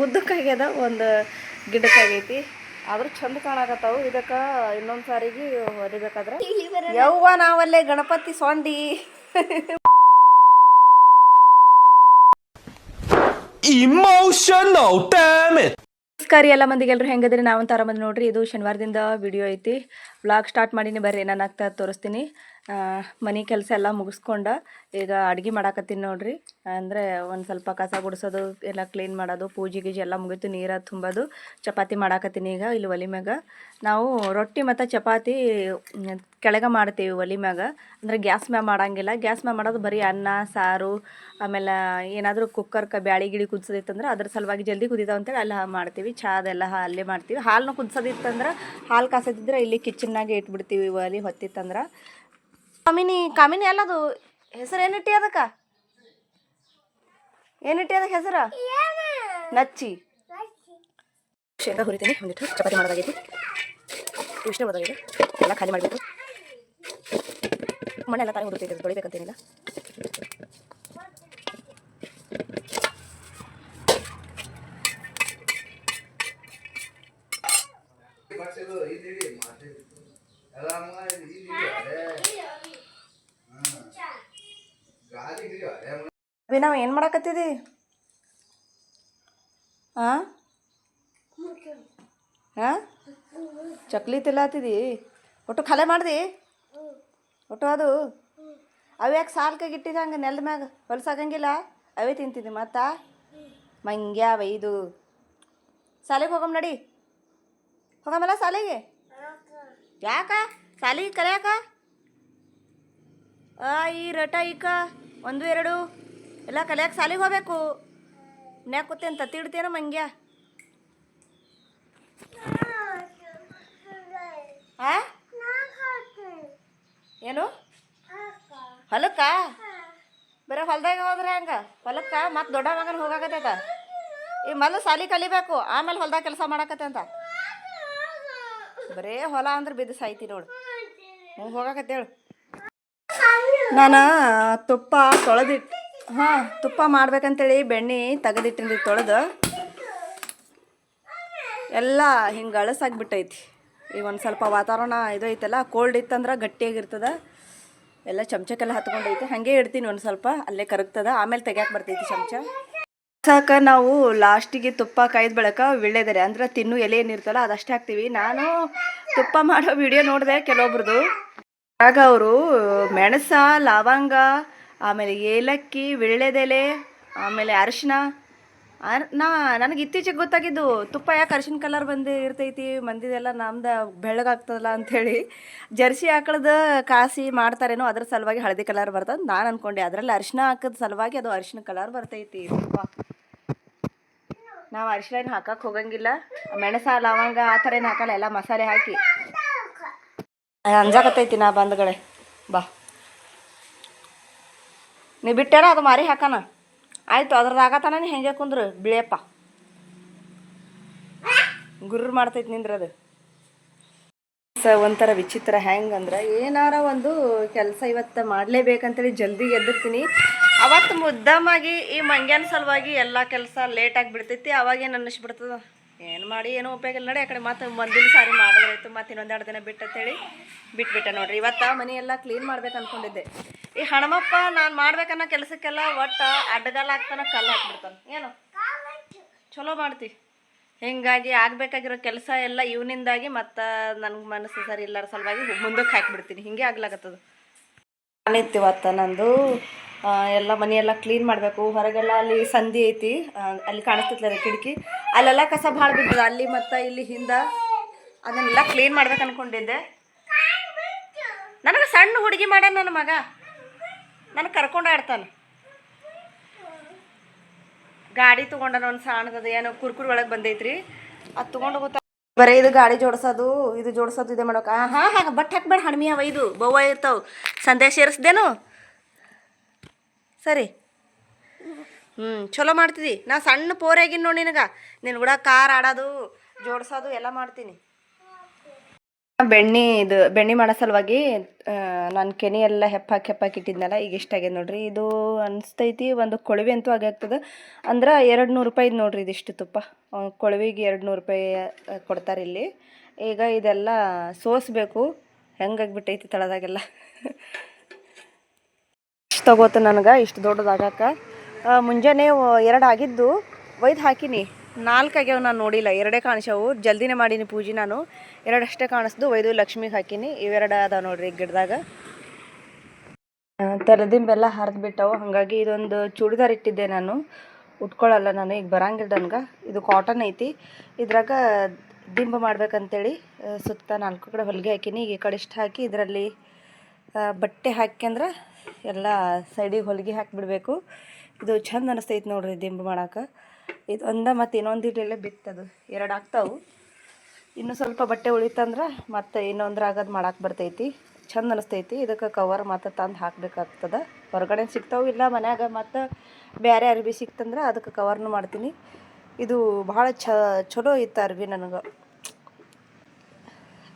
ಉದ್ದಕ್ಕಾಗ್ಯದ ಒಂದು ಗಿಡಕ್ಕಾಗೈತಿ ಆದ್ರೂ ಚಂದ ಕಾಣಕತ್ತಾವು. ಇದಕ್ಕೆ ಇನ್ನೊಂದು ಸಾರಿಗೆ ಹೊರಿಬೇಕಾದ್ರೆ ಯವ್ವ ನಾವಲ್ಲೇ ಗಣಪತಿ ಸೊಂಡಿ Emotional damage. ನಮಸ್ಕಾರ ಎಲ್ಲ ಮಂದಿಗೆ, ಎಲ್ಲರೂ ಹೆಂಗದ್ರಿ? ನಾವಂತ ಆರಾಮದ್ ನೋಡ್ರಿ. ಇದು ಶನಿವಾರದಿಂದ ವಿಡಿಯೋ ಐತಿ. ವ್ಲಾಗ್ ಸ್ಟಾರ್ಟ್ ಮಾಡೀನಿ, ಬರ್ರಿ ಏನಾಗ್ತಾ ತೋರಿಸ್ತೀನಿ. ಮನೆ ಕೆಲಸ ಎಲ್ಲ ಮುಗಿಸ್ಕೊಂಡ ಈಗ ಅಡುಗೆ ಮಾಡಾಕತ್ತೀನಿ ನೋಡ್ರಿ. ಅಂದರೆ ಒಂದು ಸ್ವಲ್ಪ ಕಸ ಗುಡಿಸೋದು ಎಲ್ಲ ಕ್ಲೀನ್ ಮಾಡೋದು, ಪೂಜೆ ಗೀಜೆ ಎಲ್ಲ ಮುಗೀತು, ನೀರು ತುಂಬೋದು. ಚಪಾತಿ ಮಾಡಾಕತ್ತೀನಿ ಈಗ ಇಲ್ಲಿ ಒಲೆ ಮ್ಯಾಗ. ನಾವು ರೊಟ್ಟಿ ಮತ್ತು ಚಪಾತಿ ಕೆಳಗೆ ಮಾಡ್ತೀವಿ ಒಲೆ ಮ್ಯಾಗ, ಅಂದರೆ ಗ್ಯಾಸ್ ಮ್ಯಾಗ ಮಾಡಂಗಿಲ್ಲ. ಗ್ಯಾಸ್ ಮ್ಯಾಗ ಮಾಡೋದು ಬರೀ ಅನ್ನ ಸಾರು, ಆಮೇಲೆ ಏನಾದರೂ ಕುಕ್ಕರ್ಗೆ ಬ್ಯಾಳಿ ಗಿಳಿ ಕುದಿಸೋದಿತ್ತಂದ್ರೆ ಅದ್ರ ಸಲುವಾಗಿ ಜಲ್ದಿ ಕುದಿತಾವ ಅಂತೇಳಿ ಅಲ್ಲಿ ಮಾಡ್ತೀವಿ. ಚಾದೆಲ್ಲ ಅಲ್ಲೇ ಮಾಡ್ತೀವಿ. ಹಾಲನ್ನ ಕುದಿಸೋದಿತ್ತಂದ್ರೆ ಹಾಲು ಕಾಸೋದಿದ್ರೆ ಇಲ್ಲಿ ಕಿಚನ್ನಾಗೆ ಇಟ್ಬಿಡ್ತೀವಿ ಒಲೆ ಹೊತ್ತಿತ್ತಂದ್ರೆ. ಕಾಮಿನಿ ಎಲ್ಲದು ಹೆಸರು ಏನಿಟ್ಟಿ? ಅದಕ್ಕೆ ಏನಿಟ್ಟಿ? ಅದಕ್ಕೆ ಹೆಸರು ನಚ್ಚಿ. ಶೇಂಗಾ ಹುರಿತೀನಿ, ಒಂದಿಟ್ಟು ಚಪಾತಿ ಮಾಡೋದಾಗೈತಿ. ಇಷ್ಟೇ ಮಾಡೋದಾಗಿದೆ, ಎಲ್ಲ ಖಾಲಿ ಮಾಡಬೇಕು. ಮಣ್ಣೆಲ್ಲ ತಾಯಿ ಹುಡುಕ್ತೈತೆ, ತೊಳಿಬೇಕಂತೇನಿಲ್ಲ. ನಾವು ಏನು ಮಾಡಾಕತ್ತಿದಿ? ಹಾಂ ಹಾಂ ಚಕ್ಲಿ ತಿಲ್ಲಾತಿದಿ? ಒಟ್ಟು ಖಾಲಿ ಮಾಡ್ದಿ? ಒಟ್ಟು ಅದು ಅವು ಯಾಕೆ ಸಾಲ್ಕಾಗಿ ಇಟ್ಟಿದ ಹಂಗೆ ನೆಲದ ಮ್ಯಾಗ ಹೊಲ್ಸಾಗಂಗಿಲ್ಲ? ಅವೇ ತಿಂತಿದ್ದಿ ಮತ್ತು ಮಂಗ್ಯಾವ ಇದು. ಸಾಲಿಗೆ ಹೋಗಮ್ಮ ನಡಿ, ಹೋಗಮ್ಮಲ್ಲ ಸಾಲಿಗೆ. ಯಾಕ ಸಾಲಿಗೆ ಕಲಿಯಾಕ? ಈ ರಟ ಈಕ 1 2 ಎಲ್ಲ ಕಲಿಯಾಕೆ ಸಾಲಿಗೆ ಹೋಗ್ಬೇಕು. ಮನ್ಯಾಗ ಕೂತೇನು ತತ್ತಿ ಇಡ್ತೇನೋ ಮಂಗ್ಯ? ಹಾಂ ಏನು ಹೊಲಕ್ಕ? ಬರೀ ಹೊಲ್ದಾಗ ಹೋದ್ರೆ ಹೆಂಗೆ? ಹೊಲಕ್ಕೆ ಮತ್ತು ದೊಡ್ಡ ಮಗನ ಹೋಗಾಕತ್ತೈತ. ಈ ಮೊದಲು ಸಾಲಿ ಕಲಿಬೇಕು, ಆಮೇಲೆ ಹೊಲ್ದಾಗ ಕೆಲಸ ಮಾಡಾಕತ್ತೆ ಅಂತ. ಬರೇ ಹೊಲ ಅಂದ್ರೆ ಬಿದ್ದು ಸಾಯ್ತಿ ನೋಡು. ಹೋಗಾಕತ್ತೇಳು. ನಾನು ತುಪ್ಪ ತೊಳೆದಿಟ್ಟು, ಹಾಂ ತುಪ್ಪ ಮಾಡ್ಬೇಕಂತೇಳಿ ಬೆಣ್ಣೆ ತೆಗೆದಿಟ್ಟಿನಿ ತೊಳೆದು. ಎಲ್ಲ ಹಿಂಗೆ ಅಳಸಾಗಿಬಿಟ್ಟೈತಿ. ಈಗ ಒಂದು ಸ್ವಲ್ಪ ವಾತಾವರಣ ಇದು ಐತಲ್ಲ, ಕೋಲ್ಡ್ ಇತ್ತಂದ್ರೆ ಗಟ್ಟಿಯಾಗಿರ್ತದೆ. ಎಲ್ಲ ಚಮಚಕ್ಕೆಲ್ಲ ಹತ್ಕೊಂಡೈತಿ. ಹಾಗೆ ಇಡ್ತೀನಿ ಒಂದು ಸ್ವಲ್ಪ, ಅಲ್ಲೇ ಕರಗ್ತದೆ, ಆಮೇಲೆ ತೆಗ್ಯಾಕೆ ಬರ್ತೈತಿ ಚಮಚ. ಸಾಕ ನಾವು ಲಾಸ್ಟಿಗೆ ತುಪ್ಪ ಕಾಯ್ದ ಬೆಳಕ ವಿಳ್ಳೆದೆಲೆ ಅಂದ್ರೆ ತಿನ್ನು ಎಲೆ ಏನಿರ್ತಲ್ಲ ಅದಷ್ಟೇ ಹಾಕ್ತೀವಿ. ನಾನು ತುಪ್ಪ ಮಾಡೋ ವಿಡಿಯೋ ನೋಡಿದೆ ಕೆಲವೊಬ್ರದ್ದು. ಆಗ ಅವರು ಮೆಣಸ, ಲವಂಗ, ಆಮೇಲೆ ಏಲಕ್ಕಿ, ವಿಳ್ಳೆದೆಲೆ, ಆಮೇಲೆ ಅರಿಶಿನ. ನನಗೆ ಇತ್ತೀಚೆಗೆ ಗೊತ್ತಾಗಿದ್ದು ತುಪ್ಪ ಯಾಕೆ ಅರಿಶಿನ ಕಲರ್ ಬಂದು ಇರ್ತೈತಿ ಮಂದಿದೆಲ್ಲ, ನಮ್ದು ಬೆಳ್ಳಗಾಗ್ತದಲ್ಲ ಅಂಥೇಳಿ. ಜರ್ಸಿ ಆಕಳದ ಕಾಸಿ ಮಾಡ್ತಾರೇನೋ ಅದ್ರ ಸಲುವಾಗಿ ಹಳದಿ ಕಲರ್ ಬರ್ತದೆ ನಾನು ಅಂದ್ಕೊಂಡೆ. ಅದರಲ್ಲಿ ಅರಿಶಿನ ಹಾಕಿದ ಸಲುವಾಗಿ ಅದು ಅರಿಶಿನ ಕಲರ್ ಬರ್ತೈತಿ ತುಪ್ಪ. ನಾವು ಅರಿಶಿನ ಏನು ಹಾಕಕ್ಕೆ ಹೋಗಂಗಿಲ್ಲ, ಮೆಣಸ ಲವಂಗ ಆ ಥರ ಏನು ಹಾಕಲ್ಲ, ಎಲ್ಲ ಮಸಾಲೆ ಹಾಕಿ. ಅಂಜಾಕತ್ತೈತಿ ನಾ ಬಂದ್ಗಳೆ. ಬಾ ನೀ ಬಿಟ್ಟಾರ ಅದು ಮಾರಿ ಹಾಕೋಣ. ಆಯಿತು, ಅದ್ರದ್ದಾಗತ್ತಾನ ನೀ ಹೆಂಗೆ ಕುಂದ್ರು ಬಿಳಿಯಪ್ಪ ಗುರ್ರು ಮಾಡ್ತೈತಿ ನಿಂದ್ರದು. ಒಂಥರ ವಿಚಿತ್ರ. ಹೆಂಗಂದ್ರೆ ಏನಾರ ಒಂದು ಕೆಲಸ ಇವತ್ತು ಮಾಡಲೇಬೇಕಂತೇಳಿ ಜಲ್ದಿ ಎದ್ದಿರ್ತೀನಿ. ಅವತ್ತು ಮುದ್ದಮಾಗಿ ಈ ಮಂಗ್ಯಾನ ಸಲುವಾಗಿ ಎಲ್ಲ ಕೆಲಸ ಲೇಟಾಗಿ ಬಿಡ್ತೈತಿ. ಅವಾಗೇನು ಅನ್ನಿಸ್ಬಿಡ್ತದೆ, ಏನು ಮಾಡಿ ಏನೋ ಉಪಯೋಗ ಇಲ್ಲ ನಡಿ ಆ ಕಡೆ. ಮತ್ತು ಮುಂದಿನ ಸಾರಿ ಮಾಡಿದ್ರಾಯ್ತು, ಮತ್ತು ಇನ್ನೊಂದು 2 ದಿನ ಬಿಟ್ಟಂತೇಳಿ ಬಿಟ್ಬಿಟ್ಟೆ ನೋಡ್ರಿ. ಇವತ್ತು ಮನೆಯೆಲ್ಲ ಕ್ಲೀನ್ ಮಾಡ್ಬೇಕು ಅಂದ್ಕೊಂಡಿದ್ದೆ. ಈ ಹಣಮಪ್ಪ ನಾನು ಮಾಡ್ಬೇಕನ್ನೋ ಕೆಲಸಕ್ಕೆಲ್ಲ ಒಟ್ಟು ಅಡ್ಡಗಾಲ ಹಾಕ್ತಾನೆ, ಕಲ್ಲು ಹಾಕ್ಬಿಡ್ತಾನೆ. ಏನು ಚಲೋ ಮಾಡ್ತಿ. ಹೀಗಾಗಿ ಆಗಬೇಕಾಗಿರೋ ಕೆಲಸ ಎಲ್ಲ ಇವನಿಂದಾಗಿ ಮತ್ತು ನನಗೆ ಮನಸ್ಸು ಸರಿ ಇಲ್ಲರ ಸಲುವಾಗಿ ಮುಂದಕ್ಕೆ ಹಾಕಿಬಿಡ್ತೀನಿ. ಹಿಂಗೆ ಆಗ್ಲಾಗತ್ತದು. ನಾನಿತ್ತು ಇವತ್ತು ನಂದು ಎಲ್ಲ ಮನೆಯೆಲ್ಲ ಕ್ಲೀನ್ ಮಾಡಬೇಕು. ಹೊರಗೆಲ್ಲ ಅಲ್ಲಿ ಸಂಧಿ ಐತಿ, ಅಲ್ಲಿ ಕಾಣಿಸ್ತೈತಿಲ್ಲ ಕಿಟಕಿ, ಅಲ್ಲೆಲ್ಲ ಕಸ ಭಾಳ ಬಿದ್ದದ ಅಲ್ಲಿ ಮತ್ತು ಇಲ್ಲಿ ಹಿಂದೆ. ಅದನ್ನೆಲ್ಲ ಕ್ಲೀನ್ ಮಾಡ್ಬೇಕು ಅಂದ್ಕೊಂಡಿದ್ದೆ. ನನಗೆ ಸಣ್ಣ ಹುಡುಗಿ ಮಾಡ್ಯಾನ ನನ್ನ ಮಗ, ನನಗೆ ಕರ್ಕೊಂಡು ಆಡ್ತಾನೆ. ಗಾಡಿ ತೊಗೊಂಡನ ಒಂದು ಸಣ್ಣದದು, ಏನೋ ಕುರ್ಕುರಿ ಒಳಗೆ ಬಂದೈತ್ರಿ, ಅದು ತೊಗೊಂಡು ಹೋಗ್ತಾ ಬರೀ ಇದು ಗಾಡಿ ಜೋಡಿಸೋದು ಇದು ಜೋಡಿಸೋದು ಇದೆ ಮಾಡೋಕೆ. ಹಾಂ ಬಟ್ ಹಾಕ್ಬೇಡ, ಹಣ್ಮಿ ಅವ ಇದು ಬವ್ವ ಇರ್ತಾವೆ. ಸಂದೇಶ ಸೇರಿಸ್ದೇನು? ಸರಿ ಚಲೋ ಮಾಡ್ತಿದ್ದಿ. ನಾ ಸಣ್ಣ ಪೋರಾಗಿನ ನೋಡಿ ನಿನಗೆ, ನಿನ್ನ ಕೂಡ ಕಾರ್ ಆಡೋದು ಜೋಡಿಸೋದು ಎಲ್ಲ ಮಾಡ್ತೀನಿ. ಬೆಣ್ಣೆ ಮಾಡೋ ಸಲುವಾಗಿ ನಾನು ಕೆನೆ ಎಲ್ಲ ಹೆಪ್ಪಾಕಿ ಇಟ್ಟಿದ್ನಲ್ಲ ಈಗ ಇಷ್ಟಾಗ್ಯದ ನೋಡ್ರಿ. ಇದು ಅನಿಸ್ತೈತಿ ಒಂದು ಕೊಳವೆ ಅಂತೂ ಆಗ್ತದೆ ಅಂದ್ರೆ 200 ರೂಪಾಯಿ ನೋಡ್ರಿ ಇದಿಷ್ಟು ತುಪ್ಪ. ಕೊಳವೆಗೆ 200 ರೂಪಾಯಿ ಕೊಡ್ತಾರೆ ಇಲ್ಲಿ. ಈಗ ಇದೆಲ್ಲ ಸೋಸಬೇಕು. ಹೆಂಗಾಗ್ಬಿಟ್ಟೈತಿ ತಳದಾಗೆಲ್ಲ ಇಷ್ಟು ತಗೋತ ನನಗೆ ಇಷ್ಟು ದೊಡ್ಡದಾಗಕ್ಕೆ. ಮುಂಜಾನೆ 2 ಆಗಿದ್ದು ಒಯ್ದು ಹಾಕಿನಿ. 4 ಆಗ್ಯಾವ, ನಾನು ನೋಡಿಲ್ಲ. 2 ಕಾಣಿಸ್ಯಾವು. ಜಲ್ದಿನೇ ಮಾಡೀನಿ ಪೂಜೆ. ನಾನು 2 ಅಷ್ಟೇ ಕಾಣಿಸ್ದು ಒಯ್ದು ಲಕ್ಷ್ಮಿಗೆ ಹಾಕೀನಿ. ಇವೆರಡು ಅದಾವ ನೋಡ್ರಿ ಗಿಡದಾಗ. ತೆರೆದಿಂಬೆಲ್ಲ ಹರಿದು ಬಿಟ್ಟವು. ಹಾಗಾಗಿ ಇದೊಂದು ಚೂಡಿದಾರ್ ಇಟ್ಟಿದ್ದೆ ನಾನು. ಉಟ್ಕೊಳ್ಳಲ್ಲ ನಾನು, ಈಗ ಬರಂಗಿಲ್ಲ ನನ್ಗೆ. ಇದು ಕಾಟನ್ ಐತಿ. ಇದ್ರಾಗ ದಿಂಬು ಮಾಡ್ಬೇಕಂತೇಳಿ ಸುತ್ತ 4 ಕಡೆ ಹೊಲಿಗೆ ಹಾಕೀನಿ. ಈಗ ಈ ಕಡೆ ಇಷ್ಟು ಹಾಕಿ ಇದರಲ್ಲಿ ಬಟ್ಟೆ ಹಾಕ್ಯಂದ್ರೆ ಎಲ್ಲ ಸೈಡಿಗೆ ಹೊಲಿಗೆ ಹಾಕಿಬಿಡ್ಬೇಕು. ಇದು ಚಂದ ಅನಿಸ್ತೈತಿ ನೋಡ್ರಿ ದಿಂಬು ಮಾಡೋಕೆ. ಇದು ಮತ್ತು ಇನ್ನೊಂದು ಇಲ್ಲೆಲ್ಲ ಬಿತ್ತದು 2 ಆಗ್ತಾವೆ. ಇನ್ನೂ ಸ್ವಲ್ಪ ಬಟ್ಟೆ ಉಳಿತಂದ್ರೆ ಮತ್ತು ಇನ್ನೊಂದ್ರಾಗದು ಮಾಡಕ್ಕೆ ಬರ್ತೈತಿ. ಚಂದ ಅನಿಸ್ತೈತಿ. ಇದಕ್ಕೆ ಕವರ್ ಮತ್ತು ತಂದು ಹಾಕಬೇಕಾಗ್ತದೆ. ಹೊರಗಡೆ ಸಿಗ್ತಾವೆ, ಇಲ್ಲ ಮನ್ಯಾಗ ಮತ್ತು ಬೇರೆ ಅರ್ಬಿ ಸಿಕ್ತಂದ್ರೆ ಅದಕ್ಕೆ ಕವರ್ನು ಮಾಡ್ತೀನಿ. ಇದು ಭಾಳ ಚಲೋ ಇತ್ತು ಅರ್ಬಿ ನನಗೆ.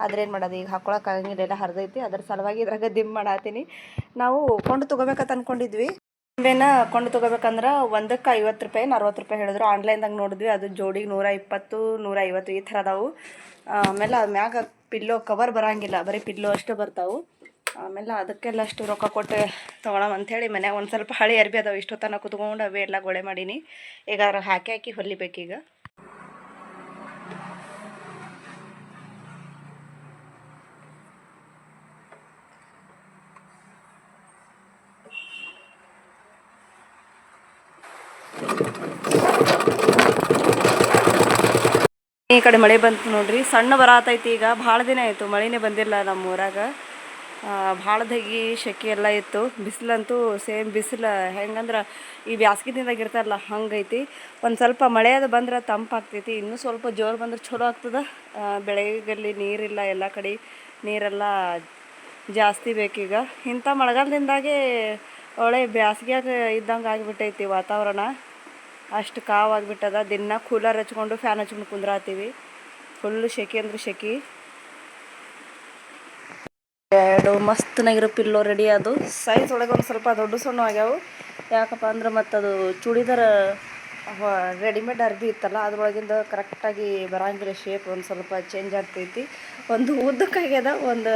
ಆದ್ರೇನು ಮಾಡೋದು, ಈಗ ಹಾಕೊಳಕ್ಕೆ ಆಗಂಗಿಲ್ಲ, ಎಲ್ಲ ಹರಿದೈತಿ. ಅದ್ರ ಸಲುವಾಗಿ ಇದ್ರಾಗ ದಿಂಬು ಮಾಡತ್ತೀನಿ. ನಾವು ಕೊಂಡು ತೊಗೋಬೇಕಂತ ಅಂದ್ಕೊಂಡಿದ್ವಿ. ದಿಂಬೇನ ಕೊಂಡು ತೊಗೋಬೇಕಂದ್ರೆ ಒಂದಕ್ಕೆ 50 ರೂಪಾಯಿ 40 ರೂಪಾಯಿ ಹೇಳಿದ್ರು. ಆನ್ಲೈನ್ದಾಗ ನೋಡಿದ್ವಿ, ಅದು ಜೋಡಿಗೆ 120 150 ಈ ಥರ ಅದಾವು. ಆಮೇಲೆ ಮ್ಯಾಗ ಪಿಲ್ಲೋ ಕವರ್ ಬರೋಂಗಿಲ್ಲ, ಬರೀ ಪಿಲ್ಲೋ ಅಷ್ಟೇ ಬರ್ತಾವೆ. ಆಮೇಲೆ ಅದಕ್ಕೆಲ್ಲ ಅಷ್ಟು ರೊಕ್ಕ ಕೊಟ್ಟು ತೊಗೊಳಮ್ ಅಂಥೇಳಿ ಮನ್ಯಾಗ ಒಂದು ಸ್ವಲ್ಪ ಹಳೆ ಅರ್ಬಿ ಅದಾವೆ. ಇಷ್ಟೊತ್ತನ ಕುತ್ಕೊಂಡು ಅವೇ ಎಲ್ಲ ಗೊಳೆ ಮಾಡೀನಿ. ಈಗ ಅದ್ರ ಹಾಕಿ ಹೊಲಿಬೇಕೀಗ. ಈ ಕಡೆ ಮಳೆ ಬಂತು ನೋಡ್ರಿ. ಸಣ್ಣ ಬರತೈತಿ. ಈಗ ಭಾಳ ದಿನ ಆಯಿತು ಮಳೆನೇ ಬಂದಿಲ್ಲ ನಮ್ಮ ಊರಾಗ. ಭಾಳ ದಗಿ ಶೆಕೆ ಎಲ್ಲ ಇತ್ತು. ಬಿಸಿಲಂತೂ ಸೇಮ್ ಬಿಸಿಲು ಹೆಂಗಂದ್ರೆ ಈ ಬ್ಯಾಸ್ಗೆ ದಿನದಾಗ ಇರ್ತಾರಲ್ಲ ಹಂಗೈತಿ. ಒಂದು ಸ್ವಲ್ಪ ಮಳೆ ಅದು ಬಂದ್ರೆ ತಂಪಾಗ್ತೈತಿ. ಇನ್ನೂ ಸ್ವಲ್ಪ ಜೋರು ಬಂದ್ರೆ ಚಲೋ ಆಗ್ತದೆ. ಬೆಳೆಗಲ್ಲಿ ನೀರಿಲ್ಲ, ಎಲ್ಲ ಕಡೆ ನೀರೆಲ್ಲ ಜಾಸ್ತಿ ಬೇಕೀಗ. ಇಂಥ ಮಳೆಗಾಲದಿಂದಾಗೆ ಒಳ್ಳೆ ಬ್ಯಾಸ್ಗ್ಯಾಗ ಇದ್ದಂಗೆ ಆಗಿಬಿಟ್ಟೈತಿ ವಾತಾವರಣ. ಅಷ್ಟು ಕಾವಾಗಿಬಿಟ್ಟದ. ದಿನ ಕೂಲರ್ ಹಚ್ಕೊಂಡು ಫ್ಯಾನ್ ಹಚ್ಕೊಂಡು ಕುಂದ್ರಾತೀವಿ. ಫುಲ್ಲು ಶೆಕೆ ಅಂದ್ರೆ ಶೆಕೆ. 2 ಮಸ್ತನಾಗಿರೋ ಪಿಲ್ಲೋ ರೆಡಿ ಅದು. ಸೈಜ್ ಒಳಗೆ ಒಂದು ಸ್ವಲ್ಪ ದೊಡ್ಡ ಸಣ್ಣ ಆಗ್ಯಾವು. ಯಾಕಪ್ಪ ಅಂದ್ರೆ ಮತ್ತು ಅದು ಚೂಡಿದಾರ ರೆಡಿಮೇಡ್ ಅರ್ಬಿ ಇತ್ತಲ್ಲ, ಅದ್ರೊಳಗಿಂದ ಕರೆಕ್ಟಾಗಿ ಬರೋಂಗಿಲ್ಲ. ಶೇಪ್ ಒಂದು ಸ್ವಲ್ಪ ಚೇಂಜ್ ಆಗ್ತೈತಿ. ಒಂದು ಉದ್ದಕ್ಕಾಗ್ಯದ, ಒಂದು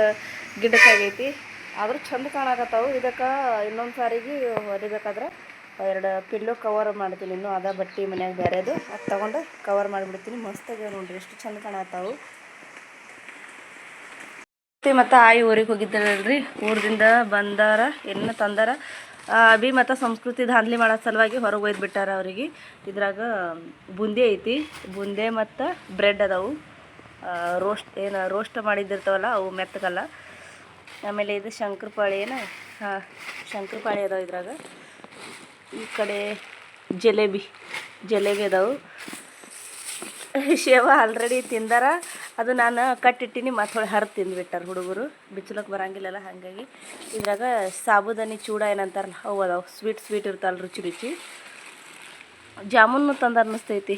ಗಿಡಕ್ಕಾಗೈತಿ. ಆದರೂ ಚಂದ ಕಾಣಕತ್ತಾವು. ಇದಕ್ಕೆ ಇನ್ನೊಂದು ಸಾರಿಗೆ ಹೊಲಿಬೇಕಾದ್ರೆ 2 ಪಿಲ್ಲೋ ಕವರ್ ಮಾಡ್ತೀನಿ. ಇನ್ನೂ ಅದ ಬಟ್ಟೆ ಮನ್ಯಾಗ ಬೇರೆದು, ಅದು ತೊಗೊಂಡು ಕವರ್ ಮಾಡಿಬಿಡ್ತೀನಿ. ಮಸ್ತಾಗ್ಯಾವ ನೋಡ್ರಿ, ಎಷ್ಟು ಚಂದ ಕಾಣತ್ತಾವು. ಮತ್ತು ಆಯಿ ಊರಿಗೆ ಹೋಗಿದ್ದಾರಲ್ರಿ, ಊರಿಂದ ಬಂದಾರ, ಏನು ತಂದಾರ. ಅಭಿ ಮತ್ತು ಸಂಸ್ಕೃತಿ ಧಾಂದ್ಲಿ ಮಾಡೋ ಸಲುವಾಗಿ ಹೊರಗೆ ಒಯ್ದು ಬಿಟ್ಟಾರ ಅವರಿಗೆ. ಇದ್ರಾಗ ಬೂಂದಿ ಐತಿ, ಬೂಂದಿ ಮತ್ತು ಬ್ರೆಡ್ ಅದಾವು. ರೋಸ್ಟ್ ಮಾಡಿದ್ದಿರ್ತಾವಲ್ಲ ಅವು ಮೆತ್ತಗಲ್ಲ. ಆಮೇಲೆ ಇದು ಶಂಕರಪಾಳಿ ಶಂಕರಪಾಳಿ ಅದಾವೆ ಇದ್ರಾಗ. ಈ ಕಡೆ ಜಿಲೇಬಿ ಅದಾವು. ಶೇವ ಆಲ್ರೆಡಿ ತಿಂದಾರ. ಅದು ನಾನು ಕಟ್ಟಿಟ್ಟಿನಿ, ಮತ್ತು ಹರಿದು ತಿಂದುಬಿಟ್ಟಾರ ಹುಡುಗರು. ಬಿಚ್ಚಲಕ್ಕೆ ಬರೋಂಗಿಲ್ಲಲ್ಲ, ಹಾಗಾಗಿ. ಇದ್ರಾಗ ಸಾಬುದಾನಿ ಚೂಡ ಏನಂತಾರಲ್ಲ ಅವು ಅದಾವೆ. ಸ್ವೀಟ್ ಇರ್ತಲ್ಲ, ರುಚಿ. ಜಾಮೂನು ತಂದು ಅನ್ನಿಸ್ತೈತಿ.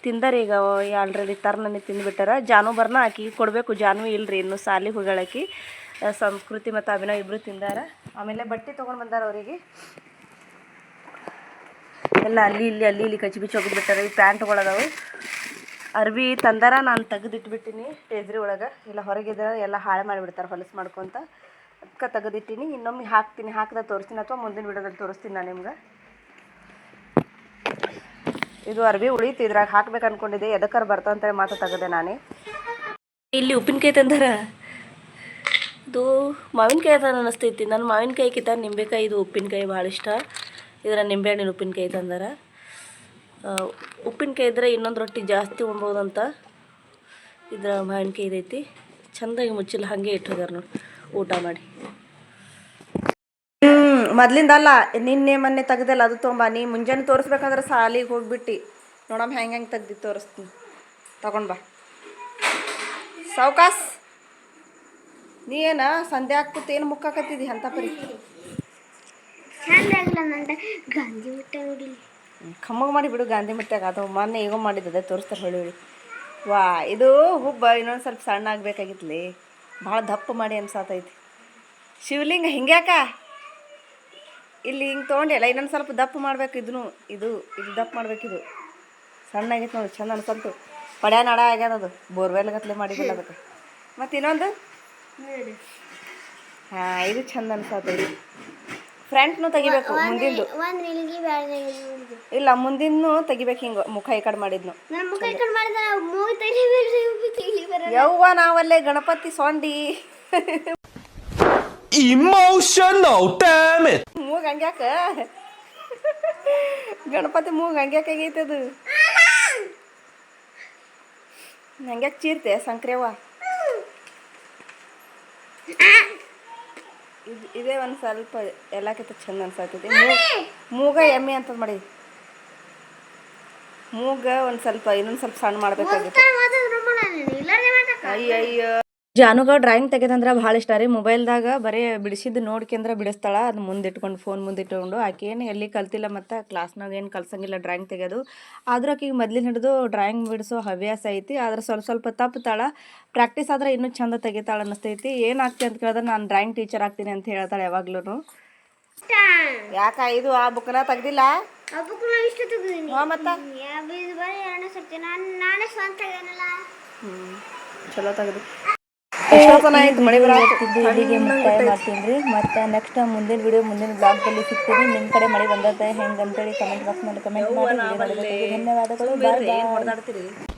ತಿಂದಾರ ಈಗ ಆಲ್ರೆಡಿ ತರ್ನೇ ತಿಂದುಬಿಟ್ಟಾರ. ಜಾನುಬರ್ನ ಆಕಿ ಕೊಡಬೇಕು. ಜಾನು ಇಲ್ಲರಿ, ಇನ್ನು ಸಾಲಿಗೆ ಹೋಗಾಳಕಿ. ಸಂಸ್ಕೃತಿ ಮತ್ತು ಅಭಿನವ್ ಇಬ್ಬರು ತಿಂದಾರ. ಆಮೇಲೆ ಬಟ್ಟೆ ತೊಗೊಂಡು ಬಂದಾರ ಅವರಿಗೆ. ಎಲ್ಲ ಅಲ್ಲಿ ಇಲ್ಲಿ ಕಚ್ಚಿ ಬಿಚ್ಚಿ ಹೋಗಿಬಿಟ್ಟಾರೆ. ಈ ಪ್ಯಾಂಟ್ಗಳದಾವು. ಅರ್ಬಿ ತಂದಾರ, ನಾನು ತೆಗೆದಿಟ್ಬಿಟ್ಟಿನಿ ಟೇಜ್ರಿ ಒಳಗೆ. ಇಲ್ಲ ಹೊರಗಿದ್ರೆ ಎಲ್ಲ ಹಾಳು ಮಾಡಿಬಿಡ್ತಾರೆ ಹೊಲಸು ಮಾಡ್ಕೊತ. ಅದಕ್ಕೆ ತೆಗೆದಿಟ್ಟಿನಿ. ಇನ್ನೊಮ್ಮೆ ಹಾಕ್ತೀನಿ, ಹಾಕಿದ ತೋರಿಸ್ತೀನಿ, ಅಥವಾ ಮುಂದಿನ ವಿಡಿಯೋದಲ್ಲಿ ತೋರಿಸ್ತೀನಿ ನಾನು ನಿಮ್ಗೆ. ಇದು ಅರ್ಬಿ ಉಳಿತು, ಇದ್ರಾಗ ಹಾಕ್ಬೇಕು ಅಂದ್ಕೊಂಡಿದ್ದೆ. ಎದಕ್ಕಾರ ಬರ್ತಂತೇಳಿ ಮಾತ್ರ ತೆಗೆದೆ ನಾನೇ. ಇಲ್ಲಿ ಉಪ್ಪಿನಕಾಯಿ ತಂದಾರ. ಇದು ಮಾವಿನಕಾಯಿ ಅದ ಅನ್ನಿಸ್ತೈತಿ. ನನ್ನ ಮಾವಿನಕಾಯಿಗಿಂತ ನಿಂಬೆಕಾಯಿ, ಇದು ಉಪ್ಪಿನಕಾಯಿ ಭಾಳ ಇಷ್ಟ. ಇದರ ನಿಂಬೆಹಣ್ಣಿನ ಉಪ್ಪಿನಕಾಯಿ ತಂದಾರ. ಉಪ್ಪಿನಕಾಯಿ ಇದ್ರೆ ಇನ್ನೊಂದು ರೊಟ್ಟಿ ಜಾಸ್ತಿ ಉಣ್ಬೋದಂತ ಇದ್ರ ಮಾವಿನಕಾಯಿ ಇದೈತಿ. ಚೆಂದಾಗಿ ಮುಚ್ಚಿಲ್ಲ, ಹಾಗೆ ಇಟ್ಟು ಹೋಗ್ಯಾರ ನೋಡಿ ಊಟ ಮಾಡಿ. ಮೊದಲಿಂದಲ್ಲ, ನಿನ್ನೆ ಮೊನ್ನೆ ತೆಗ್ದಲ್ಲ ಅದು ತೊಗೊಂಬ. ನೀ ಮುಂಜಾನೆ ತೋರಿಸ್ಬೇಕಂದ್ರೆ ಸಾಲಿಗೆ ಹೋಗ್ಬಿಟ್ಟು ನೋಡಮ್ಮ ಹೆಂಗೆ ತೆಗ್ದು ತೋರಿಸ್ತೀನಿ. ತಗೊಂಡು ಬಾ ಸಾವ್ಕಾಸ್. ನೀ ಏನು ಸಂಧ್ಯಾ ಹಾಕ್ಬಿಟ್ಟು ಏನು ಮುಕ್ಕಾಕತ್ತಿದ್ದಿ ಅಂತ ಪರಿ? ಗಾಂಧಿ ಮಿಠಾಯಿ ನೋಡಿ, ガンジ ಕಮ್ಮಗ ಮಾಡಿ ಬಿಡು. ಗಾಂಧಿ ಮಿಠಾಯಿಗೆ ಅದು ಮೊನ್ನೆ ಈಗ ಮಾಡಿದ್ದದೆ ತೋರಿಸ್ತಾರೆ. ಹೊಳಿ ವಾ ಇದು ಹುಬ್ಬ ಇನ್ನೊಂದು ಸ್ವಲ್ಪ ಸಣ್ಣ ಆಗ್ಬೇಕಾಗಿತ್ಲಿ, ಭಾಳ ದಪ್ಪ ಮಾಡಿ ಅನ್ಸಾತೈತಿ. ಶಿವಲಿಂಗ ಹಿಂಗ್ಯಾಕ ಇಲ್ಲಿ ಹಿಂಗೆ ತೊಗೊಂಡಿಲ್ಲ, ಇನ್ನೊಂದು ಸ್ವಲ್ಪ ದಪ್ಪ ಮಾಡ್ಬೇಕು. ಇದು ಇದು ದಪ್ಪ ಮಾಡ್ಬೇಕಿದು. ಸಣ್ಣ ಆಗೈತೆ ನೋಡಿ, ಚಂದ ಅನ್ಸಂತು. ಪಡ್ಯಾ ನಡ ಆಗ್ಯದ ಅದು, ಬೋರ್ವೆಲ್ ಗತ್ಲೆ ಮಾಡಿದಿಲ್ಲ ಅದಕ್ಕೆ. ಮತ್ತು ಇನ್ನೊಂದು ಹಾಂ ಇದು ಚಂದ ಅನ್ಸತ್ತೈತಿ. ಫ್ರಂಟ್ನು ತೆಗಿಬೇಕು, ಮುಂದಿಂದು ಇಲ್ಲ, ಮುಂದಿನ ತೆಗಿಬೇಕು. ಹಿಂಗೆ ಮುಖ ಈ ಕಡೆ ಮಾಡಿದ್ನು. ಯವ್ವ ನಾವಲ್ಲೇ ಗಣಪತಿ ಸೊಂಡಿ Emotional, damn it! ಮೂಗ್ ಹಂಗ್ಯಾಕ ಗಣಪತಿ ಮೂಗ್ ಹಂಗ್ಯಾಕ ಆಗೈತೆ ಅದು. ಹಂಗ್ಯಾಕೆ ಚೀರ್ತೆ ಸಂಕ್ರೇವ? ಇದೇ ಒಂದು ಸ್ವಲ್ಪ ಎಲ್ಲಕ್ಕಿಂತ ಚಂದ ಅನ್ಸತ್ತೈತಿ. ಮೂಗ ಎಮ್ಮೆ ಅಂತದ್ ಮಾಡಿ, ಮೂಗ ಒಂದು ಸ್ವಲ್ಪ ಇನ್ನೊಂದು ಸ್ವಲ್ಪ ಸಣ್ಣ ಮಾಡ್ಬೇಕಾಗಿತ್ತು. ಅಯ್ಯಯ್ಯೋ ಜಾನುಗ ಡ್ರಾಯಿಂಗ್ ತೆಗೆದಂದ್ರೆ ಭಾಳ ಇಷ್ಟ ರೀ. ಮೊಬೈಲ್ದಾಗ ಬರೀ ಬಿಡಿಸಿದ್ದು ನೋಡ್ಕೊಂಡ್ರೆ ಬಿಡಿಸ್ತಾಳೆ. ಅದು ಮುಂದಿಟ್ಕೊಂಡು ಫೋನ್ ಮುಂದಿಟ್ಕೊಂಡು ಆಕೆ ಏನು ಎಲ್ಲಿ ಕಲ್ತಿಲ್ಲ, ಮತ್ತು ಕ್ಲಾಸ್ನಾಗ ಏನು ಕಲ್ಸಂಗಿಲ್ಲ ಡ್ರಾಯಿಂಗ್ ತೆಗೆಯೋದು. ಆದ್ರೂ ಆಕೆಗೆ ಮೊದ್ಲಿನ ಹಿಡಿದು ಡ್ರಾಯಿಂಗ್ ಬಿಡಿಸೋ ಹವ್ಯಾಸ ಐತಿ. ಆದ್ರೆ ಸ್ವಲ್ಪ ಸ್ವಲ್ಪ ತಪ್ಪುತ್ತಾಳೆ. ಪ್ರಾಕ್ಟೀಸ್ ಆದ್ರೆ ಇನ್ನೂ ಚಂದ ತೆಗಿತಾಳೆ ಅನ್ನಿಸ್ತೈತಿ. ಏನಾಗ್ತಿ ಅಂತ ಕೇಳಿದ್ರೆ ನಾನು ಡ್ರಾಯಿಂಗ್ ಟೀಚರ್ ಆಗ್ತೀನಿ ಅಂತ ಹೇಳ್ತಾಳೆ ಯಾವಾಗ್ಲೂ. ಯಾಕ ಇದು ಆ ಬುಕ್ನ ತೆಗ್ದಿಲ್ಲ? ಮತ್ತು ಚಲೋ ತೆಗ್ದು ಇಲ್ಲಿಗೆ ಮುಕ್ತಾಯ ಮಾಡ್ತೀನಿ ರೀ. ಮತ್ತು ನೆಕ್ಸ್ಟ್ ಮುಂದಿನ ವಿಡಿಯೋ ಮುಂದಿನ ಬ್ಲಾಗ್ದಲ್ಲಿ ಸಿಗ್ತೀನಿ. ನಿಮ್ಮ ಕಡೆ ಮಳೆ ಬಂದತ್ತೆ ಹೆಂಗೆ ಅಂತೇಳಿ ಕಮೆಂಟ್ ಬಾಕ್ಸ್ನಲ್ಲಿ ಕಮೆಂಟ್ ಮಾಡಿ. ಧನ್ಯವಾದಗಳು. ಬಾಯ್ ಬಾಯ್.